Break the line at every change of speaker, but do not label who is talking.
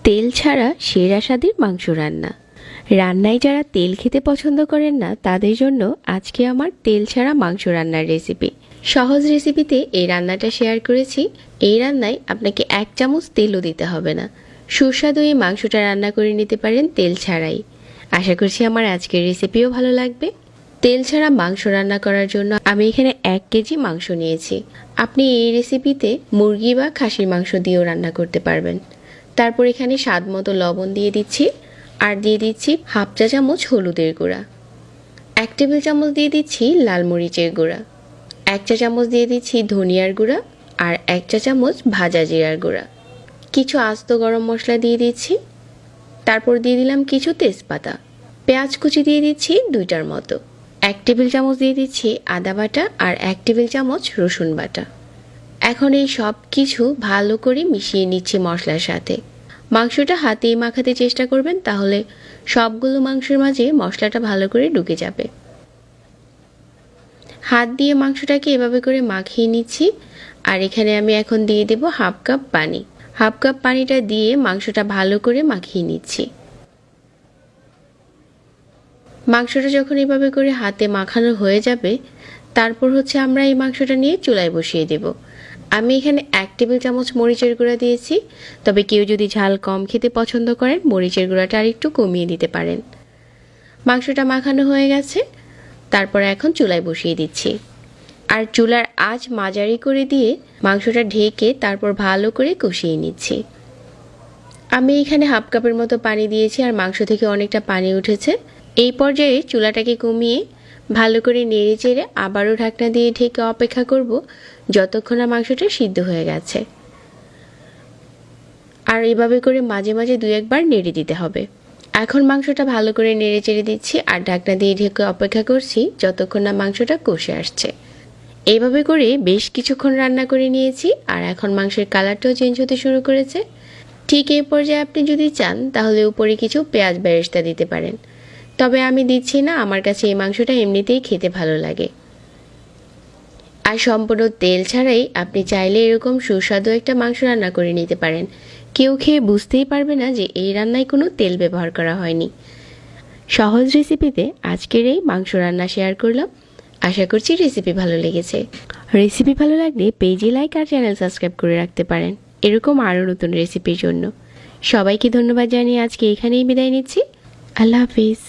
তেল ছাড়া সেরা স্বাদের মাংস রান্না। রান্নায় যারা তেল খেতে পছন্দ করেন না তাদের জন্য আজকে আমার তেল ছাড়া মাংস রান্নার রেসিপি। সহজ রেসিপিতে এই রান্নাটা শেয়ার করেছি। এই রান্নায় আপনাকে 1 চামচ তেলও দিতে হবে না। সুস্বাদু এই মাংসটা রান্না করে নিতে পারেন তেল ছাড়াই। আশা করছি আমার আজকের রেসিপিও ভালো লাগবে। তেল ছাড়া মাংস রান্না করার জন্য আমি এখানে 1 কেজি মাংস নিয়েছি। আপনি এই রেসিপিতে মুরগি বা খাসির মাংস দিয়েও রান্না করতে পারবেন। তারপর এখানে স্বাদ মতো লবণ দিয়ে দিচ্ছি, আর দিয়ে দিচ্ছি হাফ চা চামচ হলুদের গুঁড়া, 1 টেবিল চামচ দিয়ে দিচ্ছি লাল মরিচের গুঁড়া, 1 চা চামচ দিয়ে দিচ্ছি ধনিয়ার গুঁড়া, আর 1 চা চামচ ভাজা জিরার গুঁড়া। কিছু আস্ত গরম মশলা দিয়ে দিচ্ছি। তারপর দিয়ে দিলাম কিছু তেজপাতা। পেঁয়াজ কুচি দিয়ে দিচ্ছি 2টার মতো। 1 টেবিল চামচ দিয়ে দিচ্ছি আদা বাটা, আর 1 টেবিল চামচ রসুন বাটা। এখন এই সব কিছু ভালো করে মিশিয়ে নিচ্ছি মশলার সাথে। মাংসটা হাতেই মাখাতে চেষ্টা করবেন, তাহলে সবগুলো মাংসের মাঝে মশলাটা ভালো করে ঢুকে যাবে। হাত দিয়ে মাংসটাকে এভাবে করে মাখিয়ে নিচ্ছি। আর এখানে আমি এখন দিয়ে দেব হাফ কাপ পানি। হাফ কাপ পানিটা দিয়ে মাংসটা ভালো করে মাখিয়ে নিচ্ছি। মাংসটা যখন এভাবে করে হাতে মাখানো হয়ে যাবে, তারপর আমরা এই মাংসটা নিয়ে চুলায় বসিয়ে দেব। আমি এখানে 1 টেবিল চামচ মরিচের গুঁড়া দিয়েছি, তবে কেউ যদি ঝাল কম খেতে পছন্দ করেন মরিচের গুঁড়াটা আর একটু কমিয়ে দিতে পারেন। মাংসটা মাখানো হয়ে গেছে, তারপর এখন চুলায় বসিয়ে দিচ্ছি। আর চুলার আঁচ মাঝারি করে দিয়ে মাংসটা ঢেকে তারপর ভালো করে কষিয়ে নিচ্ছি। আমি এখানে হাফ কাপের মতো পানি দিয়েছি, আর মাংস থেকে অনেকটা পানি উঠেছে। এই পর্যায়ে চুলাটাকে কমিয়ে ভালো করে নেড়ে চেড়ে আবারও ঢাকনা দিয়ে ঢেকে অপেক্ষা করব যতক্ষণ না মাংসটা সিদ্ধ হয়ে গেছে। আর এভাবে করে মাঝে মাঝে 2-1 বার নেড়ে দিতে হবে। এখন মাংসটা ভালো করে নেড়ে চেড়ে দিচ্ছি, আর ঢাকনা দিয়ে ঢেকে অপেক্ষা করছি যতক্ষণ না মাংসটা কষে আসছে। এইভাবে করে বেশ কিছুক্ষণ রান্না করে নিয়েছি, আর এখন মাংসের কালারটাও চেঞ্জ হতে শুরু করেছে। ঠিক এই পর্যায়ে আপনি যদি চান তাহলে উপরে কিছু পেঁয়াজ বেরেস্তা দিতে পারেন, তবে আমি দিচ্ছি না। আমার কাছে এই মাংসটা এমনিতেই খেতে ভালো লাগে। আর সম্পূর্ণ তেল ছাড়াই আপনি চাইলে এরকম সুস্বাদু একটা মাংস রান্না করে নিতে পারেন। কেউ খেয়ে বুঝতেই পারবে না যে এই রান্নায় কোনো তেল ব্যবহার করা হয়নি। সহজ রেসিপিতে আজকের এই মাংস রান্না শেয়ার করলাম। আশা করছি রেসিপি ভালো লেগেছে। রেসিপি ভালো লাগলে পেজে লাইক আর চ্যানেল সাবস্ক্রাইব করে রাখতে পারেন এরকম আরও নতুন রেসিপির জন্য। সবাইকে ধন্যবাদ জানিয়ে আজকে এখানেই বিদায় নিচ্ছি। আল্লাহ হাফিজ।